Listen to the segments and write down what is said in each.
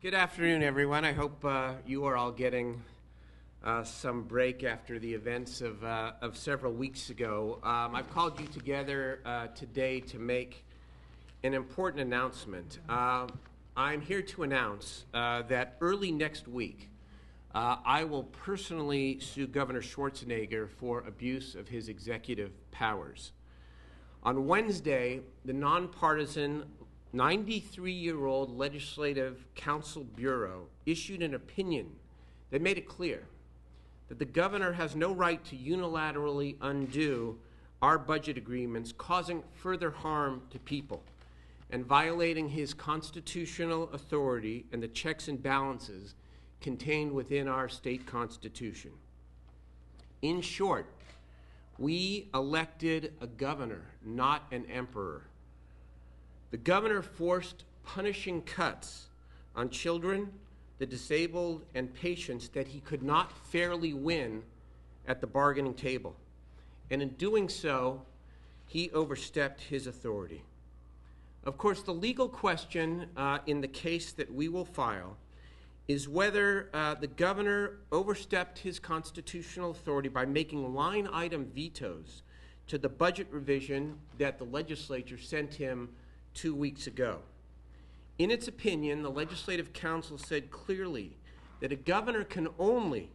Good afternoon, everyone. I hope you are all getting some break after the events of several weeks ago. I've called you together today to make an important announcement. I'm here to announce that early next week, I will personally sue Governor Schwarzenegger for abuse of his executive powers. On Wednesday, the nonpartisan 93-year-old Legislative Council Bureau issued an opinion that made it clear that the governor has no right to unilaterally undo our budget agreements, causing further harm to people and violating his constitutional authority and the checks and balances contained within our state constitution. In short, we elected a governor, not an emperor. The governor forced punishing cuts on children, the disabled, and patients that he could not fairly win at the bargaining table. And in doing so, he overstepped his authority. Of course, the legal question in the case that we will file is whether the governor overstepped his constitutional authority by making line item vetoes to the budget revision that the legislature sent him 2 weeks ago. In its opinion, the Legislative Council said clearly that a governor can only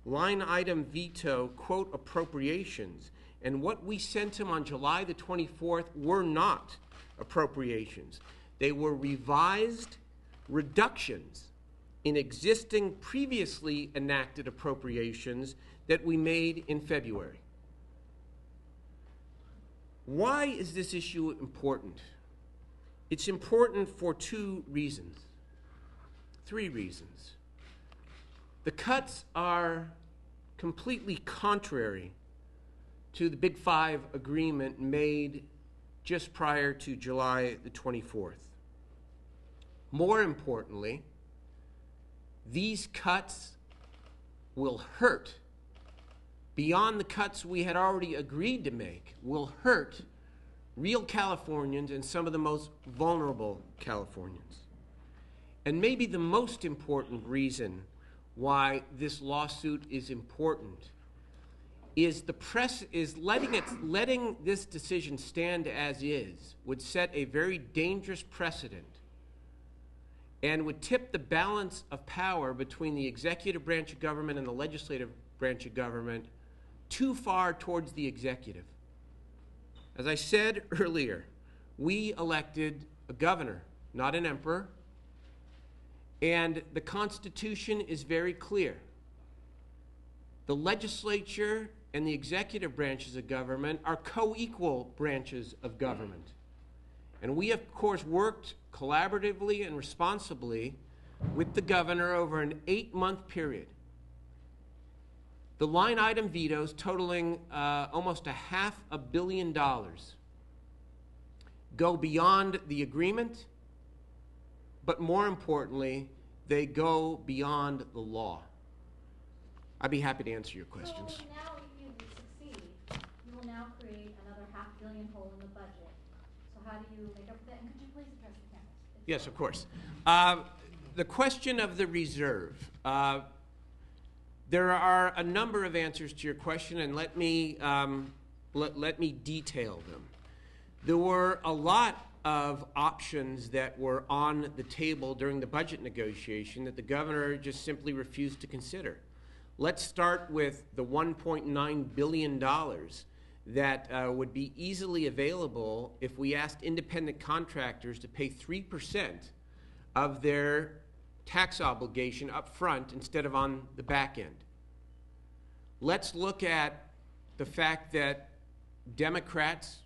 line item veto, quote, appropriations, and what we sent him on July the 24th were not appropriations. They were revised reductions in existing previously enacted appropriations that we made in February. Why is this issue important? It's important for three reasons. The cuts are completely contrary to the Big Five agreement made just prior to July the 24th. More importantly, these cuts will hurt, beyond the cuts we had already agreed to make, will hurt real Californians and some of the most vulnerable Californians. And maybe the most important reason why this lawsuit is important is the press is letting this decision stand as is would set a very dangerous precedent and would tip the balance of power between the executive branch of government and the legislative branch of government too far towards the executive. As I said earlier, we elected a governor, not an emperor, and the Constitution is very clear. The legislature and the executive branches of government are co-equal branches of government. And we, of course, worked collaboratively and responsibly with the governor over an 8-month period. The line item vetoes totaling almost $500 million go beyond the agreement, but more importantly, they go beyond the law. I'd be happy to answer your questions. So now if you succeed, you will now create another $500 million hole in the budget. So how do you make up for that? And could you please address the cameras? Yes, of course. The question of the reserve. There are a number of answers to your question, and let me detail them. There were a lot of options that were on the table during the budget negotiation that the governor just simply refused to consider. Let's start with the $1.9 billion that would be easily available if we asked independent contractors to pay 3% of their tax obligation up front instead of on the back end. Let's look at the fact that Democrats,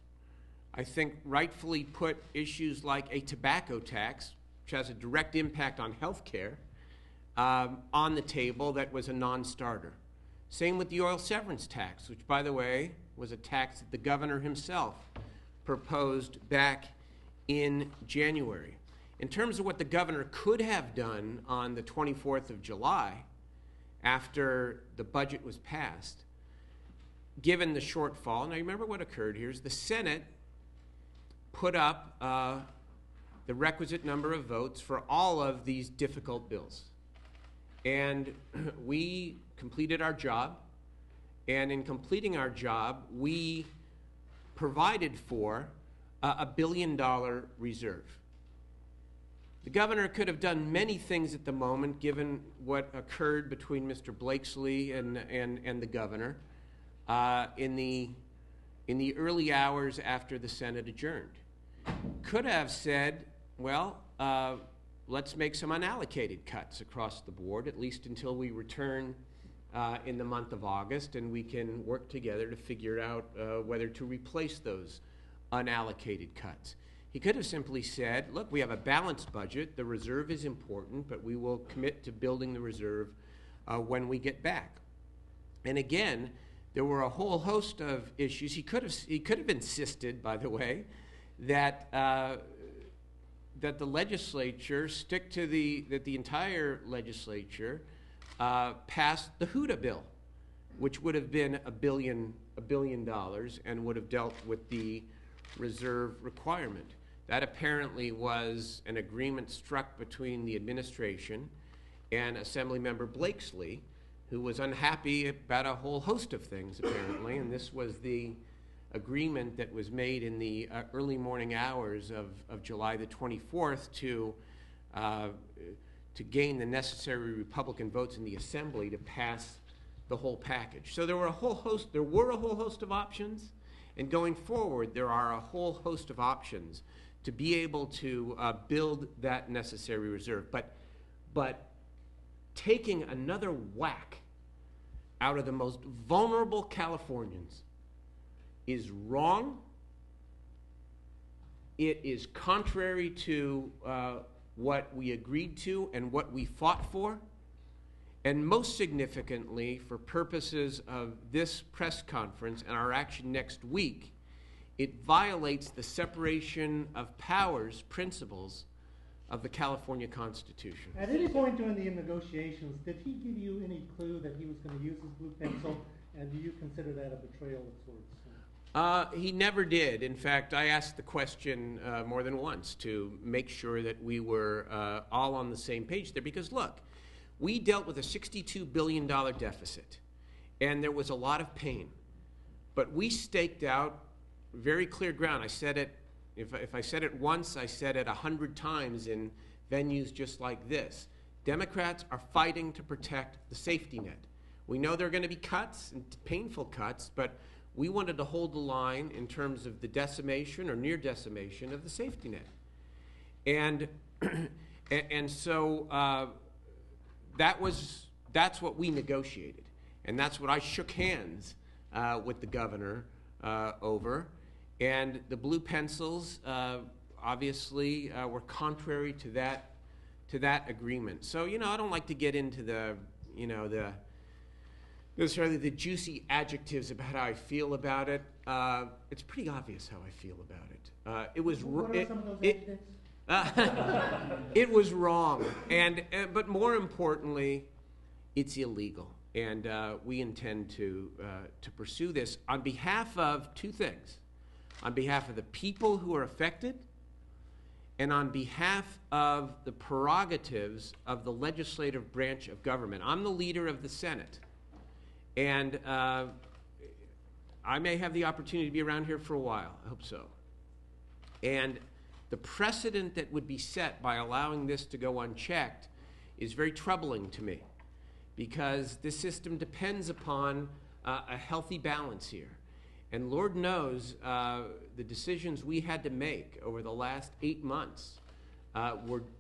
I think, rightfully put issues like a tobacco tax, which has a direct impact on health care, on the table that was a non-starter. Same with the oil severance tax, which, by the way, was a tax that the governor himself proposed back in January. In terms of what the governor could have done on the 24th of July, after the budget was passed, given the shortfall, now remember what occurred here is the Senate put up the requisite number of votes for all of these difficult bills. And we completed our job, and in completing our job, we provided for a $1 billion reserve. The governor could have done many things at the moment, given what occurred between Mr. Blakesley and the governor in the early hours after the Senate adjourned. Could have said, well, let's make some unallocated cuts across the board, at least until we return in the month of August, and we can work together to figure out whether to replace those unallocated cuts. He could have simply said, look, we have a balanced budget, the reserve is important, but we will commit to building the reserve when we get back. And again, there were a whole host of issues. He could have insisted, by the way, that the legislature stick to that the entire legislature passed the HUDA bill, which would have been $1 billion and would have dealt with the reserve requirement. That apparently was an agreement struck between the administration and Assemblymember Blakesley, who was unhappy about a whole host of things, apparently, and this was the agreement that was made in the early morning hours of July the 24th to gain the necessary Republican votes in the Assembly to pass the whole package. So there were a whole host of options, and going forward, there are a whole host of options to be able to build that necessary reserve. But taking another whack out of the most vulnerable Californians is wrong. It is contrary to what we agreed to and what we fought for. And most significantly, for purposes of this press conference and our action next week, it violates the separation of powers principles of the California Constitution. At any point during the negotiations, did he give you any clue that he was going to use his blue pencil, and do you consider that a betrayal of sorts? He never did. In fact, I asked the question more than once to make sure that we were all on the same page there, because look, we dealt with a $62 billion deficit, and there was a lot of pain. But we staked out very clear ground. I said it, if I said it once, I said it 100 times in venues just like this. Democrats are fighting to protect the safety net. We know there are going to be cuts, and painful cuts, but we wanted to hold the line in terms of the decimation or near decimation of the safety net. And so that's what we negotiated. And that's what I shook hands with the governor over. And the blue pencils obviously were contrary to that agreement. So, I don't like to get into the juicy adjectives about how I feel about it. It's pretty obvious how I feel about it. It was What are some of those adjectives? It was wrong, but more importantly, it's illegal, and we intend to pursue this on behalf of two things: on behalf of the people who are affected, and on behalf of the prerogatives of the legislative branch of government. I'm the leader of the Senate. And I may have the opportunity to be around here for a while. I hope so. And the precedent that would be set by allowing this to go unchecked is very troubling to me, because this system depends upon a healthy balance here. And Lord knows the decisions we had to make over the last 8 months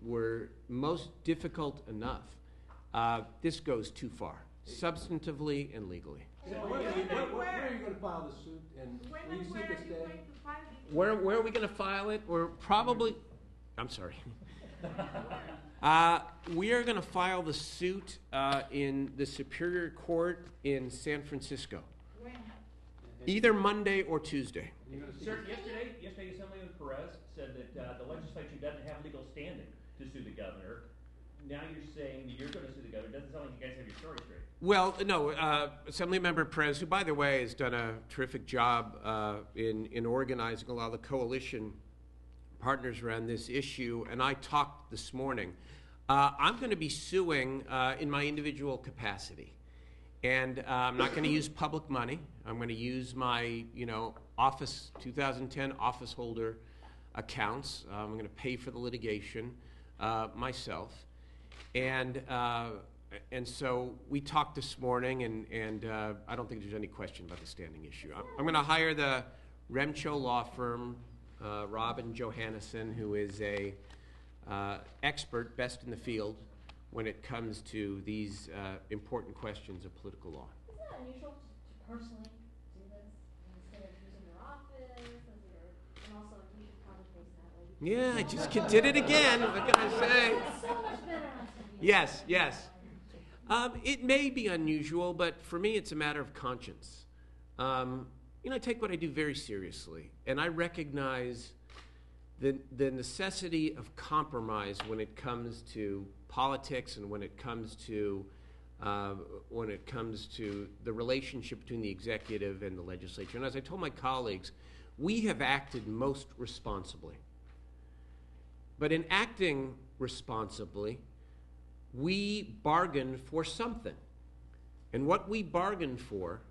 were most difficult enough. This goes too far, substantively and legally. Where are you going to file the suit, and will you seek a stay? Where are we going to file it? We're probably, I'm sorry. We are going to file the suit in the Superior Court in San Francisco. When? Either Monday or Tuesday. Sir, yesterday Assemblyman Perez said that the legislature doesn't have legal standing to sue the governor. Now you're saying that you're going to sue the governor. It doesn't sound like you guys have your story straight. Well, no, Assemblymember Perez, who, by the way, has done a terrific job in organizing a lot of the coalition partners around this issue, and I talked this morning. I'm going to be suing in my individual capacity. And I'm not going to use public money. I'm going to use my, office 2010 office holder accounts. I'm going to pay for the litigation myself. And so we talked this morning, and I don't think there's any question about the standing issue. I'm going to hire the Remcho law firm, Robin Johannesson, who is a expert, best in the field, when it comes to these important questions of political law. Isn't it unusual to personally do this instead of using your office and also you should probably face that way? Yeah, I just did it again. What can I say? It's so much better on TV. Yes, yes. It may be unusual, but for me, it's a matter of conscience. I take what I do very seriously, and I recognize the necessity of compromise when it comes to politics and when it comes to the relationship between the executive and the legislature. And as I told my colleagues, we have acted most responsibly. But in acting responsibly, we bargained for something. And what we bargained for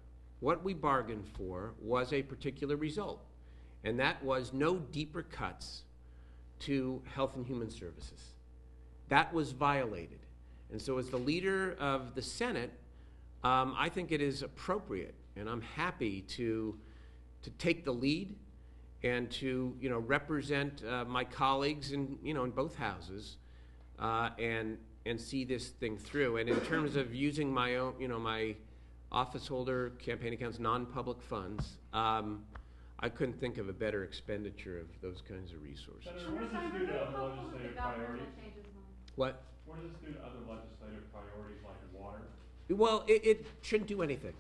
was a particular result. And that was no deeper cuts to Health and Human Services. That was violated. And so as the leader of the Senate, I think it is appropriate, and I'm happy to take the lead and to represent my colleagues in both houses and see this thing through. And in terms of using my own my office holder campaign accounts, non-public funds, I couldn't think of a better expenditure of those kinds of resources. Senator, what does this do to other legislative priorities? What? What does this do to other legislative priorities like water? Well, it shouldn't do anything.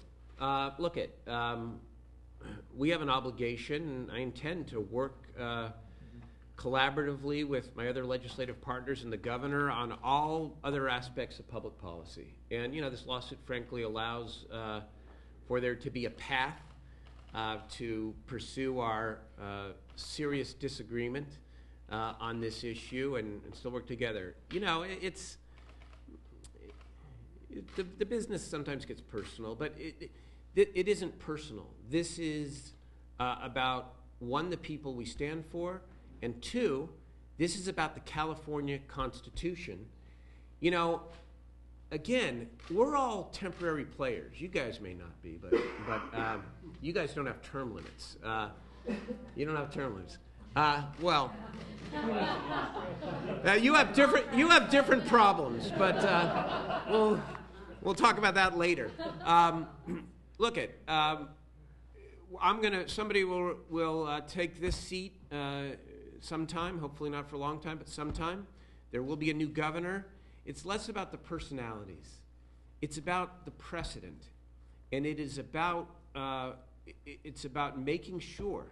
We have an obligation, and I intend to work collaboratively with my other legislative partners and the governor on all other aspects of public policy. And, this lawsuit, frankly, allows for there to be a path to pursue our serious disagreement on this issue and still work together. The business sometimes gets personal, but it isn't personal. This is about, one, the people we stand for, and two, this is about the California Constitution. Again, we're all temporary players. You guys may not be, but you guys don't have term limits. You don't have term limits. You have different problems, but we'll talk about that later. Somebody will take this seat sometime, hopefully not for a long time, but sometime. There will be a new governor. It's less about the personalities. It's about the precedent. And it is about making sure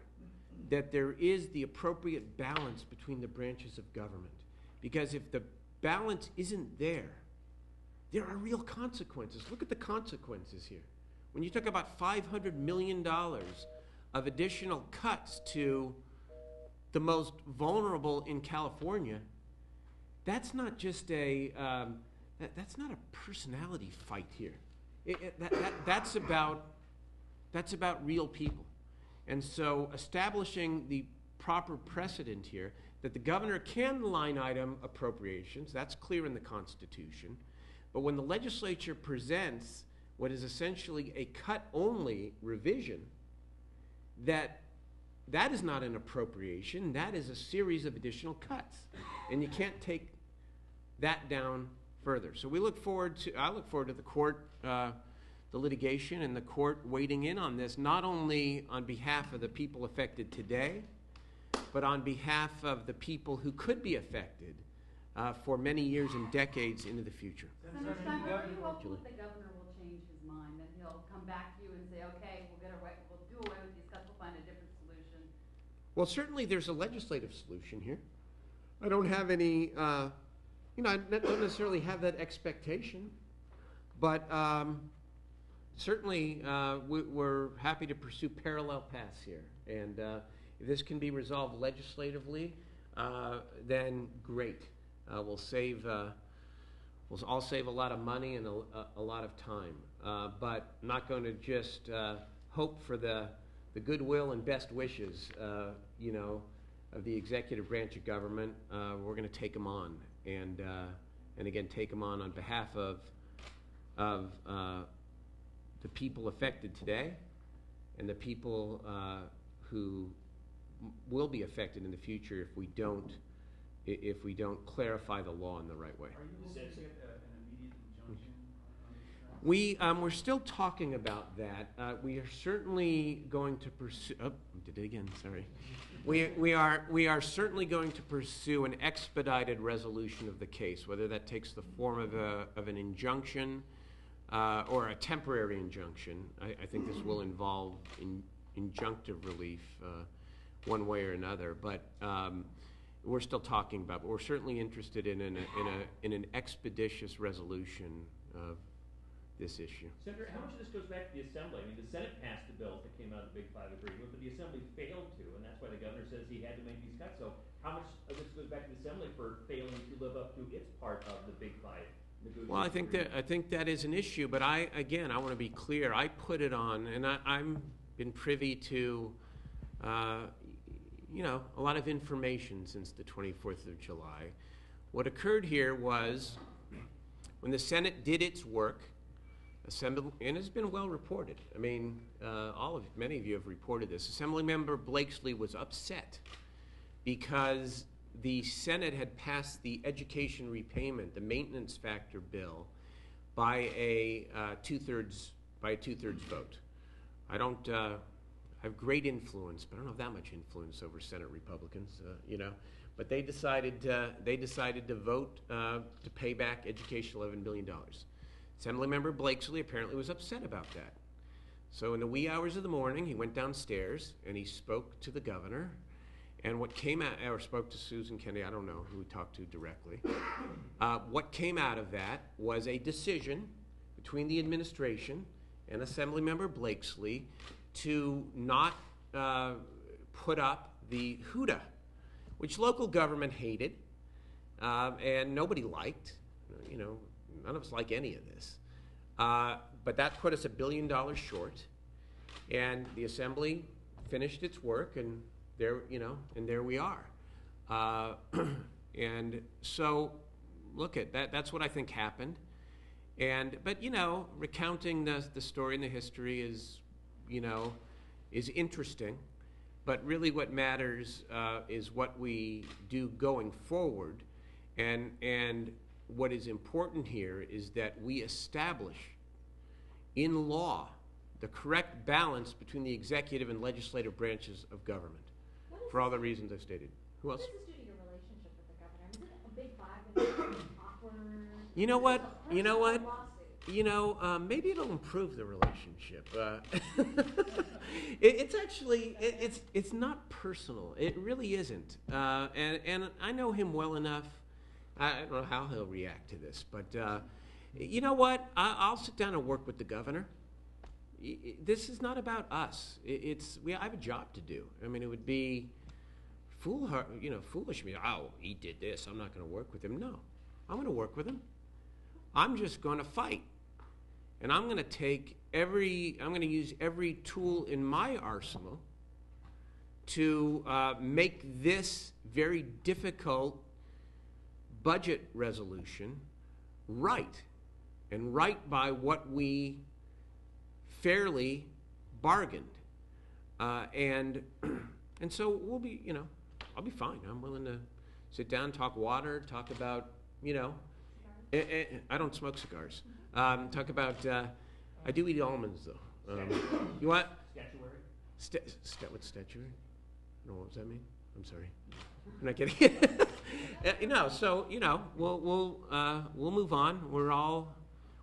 that there is the appropriate balance between the branches of government. Because if the balance isn't there, there are real consequences. Look at the consequences here. When you talk about $500 million of additional cuts to the most vulnerable in California, that's not just that's not a personality fight here. That's about real people. And so establishing the proper precedent here that the governor can line item appropriations, that's clear in the Constitution. But when the legislature presents what is essentially a cut-only revision, that is not an appropriation, that is a series of additional cuts. And you can't take that down further. So I look forward to the court, the litigation, and the court wading in on this, not only on behalf of the people affected today, but on behalf of the people who could be affected for many years and decades into the future. Senator Steinberg, are you hopeful that the governor will change his mind, that he'll come back to you and say, okay, we'll do away with these cuts, we'll find a different solution? Well, certainly there's a legislative solution here. I don't have any, I don't necessarily have that expectation, but certainly we're happy to pursue parallel paths here. And if this can be resolved legislatively, then great. We'll all save a lot of money and a lot of time. But I'm not going to just hope for the goodwill and best wishes, of the executive branch of government. We're going to take them on, and again, take them on behalf of the people affected today, and the people who will be affected in the future if we don't clarify the law in the right way. Are you looking to get an immediate injunction on these tracks? We're still talking about that. We are certainly going to pursue. Oh, I did it again. Sorry. We are certainly going to pursue an expedited resolution of the case, whether that takes the form of an injunction or a temporary injunction. I think this will involve injunctive relief one way or another, but we're still talking about. But we're certainly interested in an expeditious resolution of this issue. Senator, how much of this goes back to the Assembly? I mean, the Senate passed the bills that came out of the Big Five agreement, but the Assembly failed to, and that's why the governor says he had to make these cuts. So how much of this goes back to the Assembly for failing to live up to its part of the Big Five negotiation? Well, I think that is an issue, but I want to be clear. I put it on, and I'm been privy to, a lot of information since the 24th of July. What occurred here was when the Senate did its work. And it's been well reported. I mean, many of you have reported this. Assemblymember Blakesley was upset because the Senate had passed the education repayment, the maintenance factor bill, by a two-thirds vote. I don't have great influence, but I don't have that much influence over Senate Republicans, But they decided to vote to pay back education $11 billion. Assemblymember Blakesley apparently was upset about that. So in the wee hours of the morning, he went downstairs and he spoke to the governor. And what came out, or spoke to Susan Kennedy, I don't know who he talked to directly. What came out of that was a decision between the administration and Assemblymember Blakesley to not put up the HUDA, which local government hated and nobody liked. None of us like any of this. But that put us $1 billion short. And the Assembly finished its work, and there we are. And so, look at that. That's what I think happened. But recounting the story and the history is interesting. But really, what matters is what we do going forward, and what is important here is that we establish in law the correct balance between the executive and legislative branches of government for all the reasons I've stated. Who else? What does this do to your relationship with the governor? I mean, is it a big five? Is it awkward? You know what? It's a personal lawsuit. Maybe it'll improve the relationship. It's actually, it's not personal. It really isn't. And I know him well enough. I don't know how he'll react to this, but you know what? I'll sit down and work with the governor. This is not about us. I have a job to do. I mean, it would be foolish of me. Oh, he did this. I'm not going to work with him. No, I'm going to work with him. I'm just going to fight, and I'm going to use every tool in my arsenal to make this very difficult budget resolution right, and right by what we fairly bargained, and so we'll be, I'll be fine. I'm willing to sit down, talk water, talk about, I don't smoke cigars. Talk about, I do eat almonds though. You what? Statuary? What's statuary? No, what does that mean? I'm sorry. I'm not kidding. We'll move on.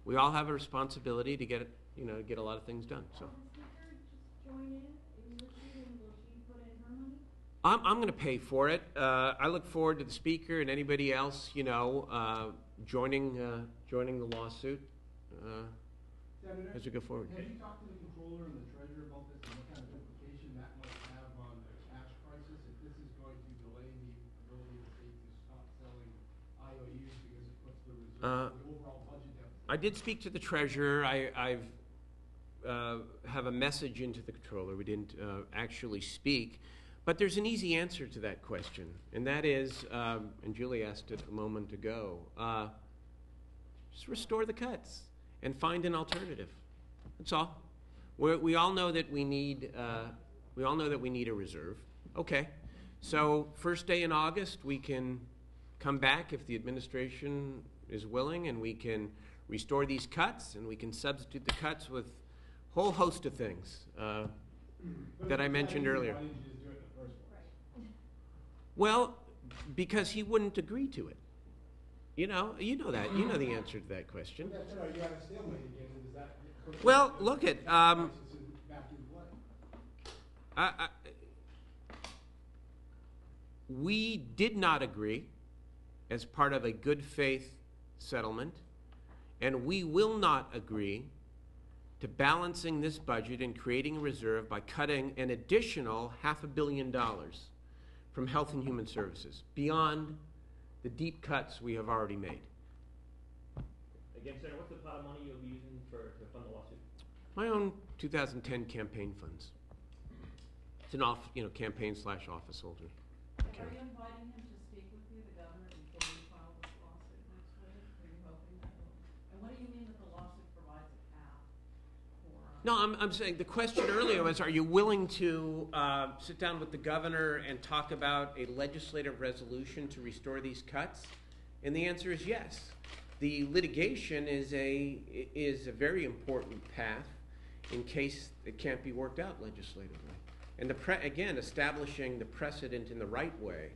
We all have a responsibility to get a lot of things done. So. Will the speaker just join in with you, and will she put in her money? I'm going to pay for it. I look forward to the speaker and anybody else, joining the lawsuit Senator, as we go forward. have you talked to the controller and the treasurer about this and what kind of implication that might have on the cash crisis if this is going to delay the ability overall budget deficit? I did speak to the treasurer. I've have a message into the controller. We didn't actually speak. But there's an easy answer to that question, and that is, and Julie asked it a moment ago, just restore the cuts and find an alternative. That's all. We all know that we need a reserve. Okay, so first day in August we can come back if the administration is willing, and we can restore these cuts, and we can substitute the cuts with a whole host of things that I mentioned earlier. Why didn't you just do it in the first place? Well, because he wouldn't agree to it. You know that. You know the answer to that question. But that's right, you got a stalemate again, and does that? Well, look at, Back to what? We did not agree as part of a good faith settlement, and we will not agree to balancing this budget and creating a reserve by cutting an additional $500 million from Health and Human Services beyond the deep cuts we have already made. Again, Senator, what's the pot of money you'll be using to fund the lawsuit? My own 2010 campaign funds. It's an campaign/office holder. Are you inviting him to speak with you, the governor, before you file this lawsuit next week? Are you hoping that will? And what do you mean that the lawsuit provides a path for? No, I'm saying the question earlier was, are you willing to sit down with the governor and talk about a legislative resolution to restore these cuts? And the answer is yes. The litigation is a very important path in case it can't be worked out legislatively. And again, establishing the precedent in the right way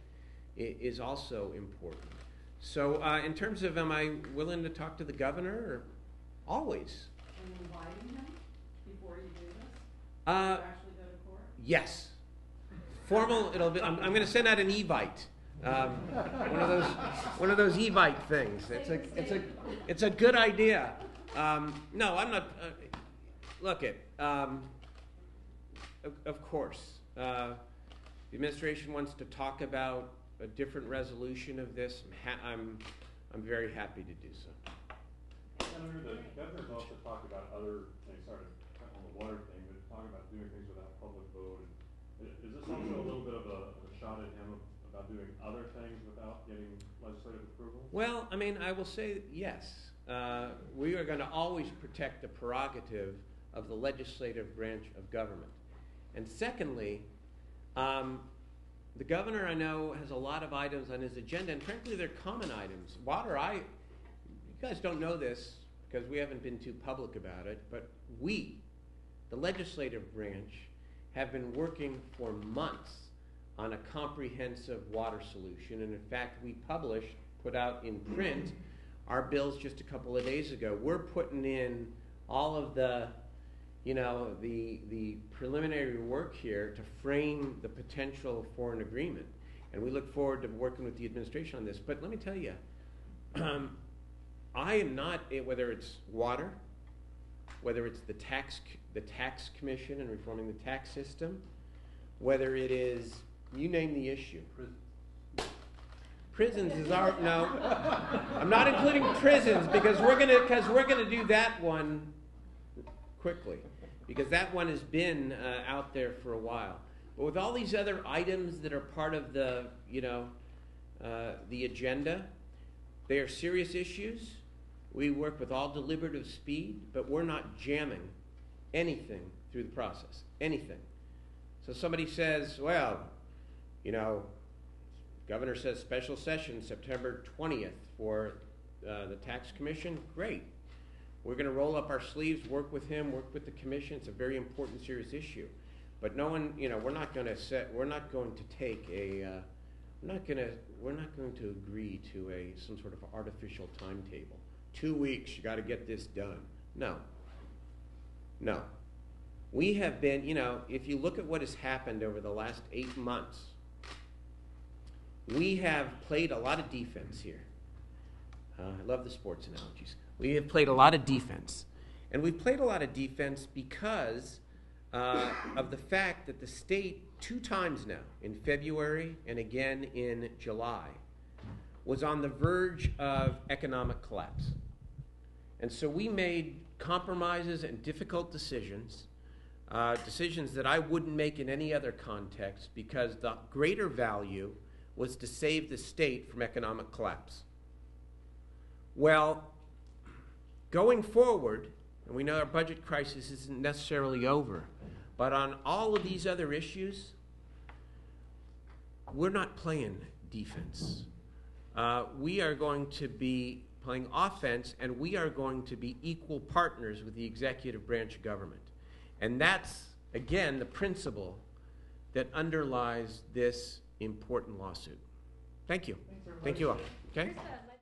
is also important. So in terms of, am I willing to talk to the governor? Or always. Are you inviting him before you do this? To actually go to court? Yes. Formal. It'll be. I'm going to send out an evite. One of those evite things. It's a good idea. No, I'm not. Look it. Of course, the administration wants to talk about a different resolution of this. I'm very happy to do so. Senator, the governor's also talked about other things, sorry to cut on the water thing, but talking about doing things without public vote. Is this also a little bit of a shot at him about doing other things without getting legislative approval? Well, I mean, I will say yes. We are going to always protect the prerogative of the legislative branch of government. And secondly, the governor, I know, has a lot of items on his agenda, and frankly, they're common items. You guys don't know this because we haven't been too public about it, but we, the legislative branch, have been working for months on a comprehensive water solution. And in fact, we put out in print, our bills just a couple of days ago. We're putting in all of the preliminary work here to frame the potential for an agreement. And we look forward to working with the administration on this. But let me tell you, I am not, whether it's water, whether it's the tax commission and reforming the tax system, whether it is, you name the issue. Prisons is no, I'm not including prisons because we're gonna do that one quickly, because that one has been out there for a while. But with all these other items that are part of the agenda, they are serious issues. We work with all deliberative speed, but we're not jamming anything through the process, anything. So somebody says, well, governor says special session September 20th for the tax commission. Great. We're going to roll up our sleeves, work with him, work with the commission. It's a very important, serious issue. But no one, we're not going to agree to some sort of artificial timetable. 2 weeks, you got to get this done. No. We have been, if you look at what has happened over the last 8 months, we have played a lot of defense here. I love the sports analogies. We have played a lot of defense. And we've played a lot of defense because of the fact that the state 2 times now, in February and again in July, was on the verge of economic collapse. And so we made compromises and difficult decisions, decisions that I wouldn't make in any other context, because the greater value was to save the state from economic collapse. Well, going forward, and we know our budget crisis isn't necessarily over, but on all of these other issues, we're not playing defense. We are going to be playing offense, and we are going to be equal partners with the executive branch of government. And that's, again, the principle that underlies this important lawsuit. Thank you. Thank you all. Okay?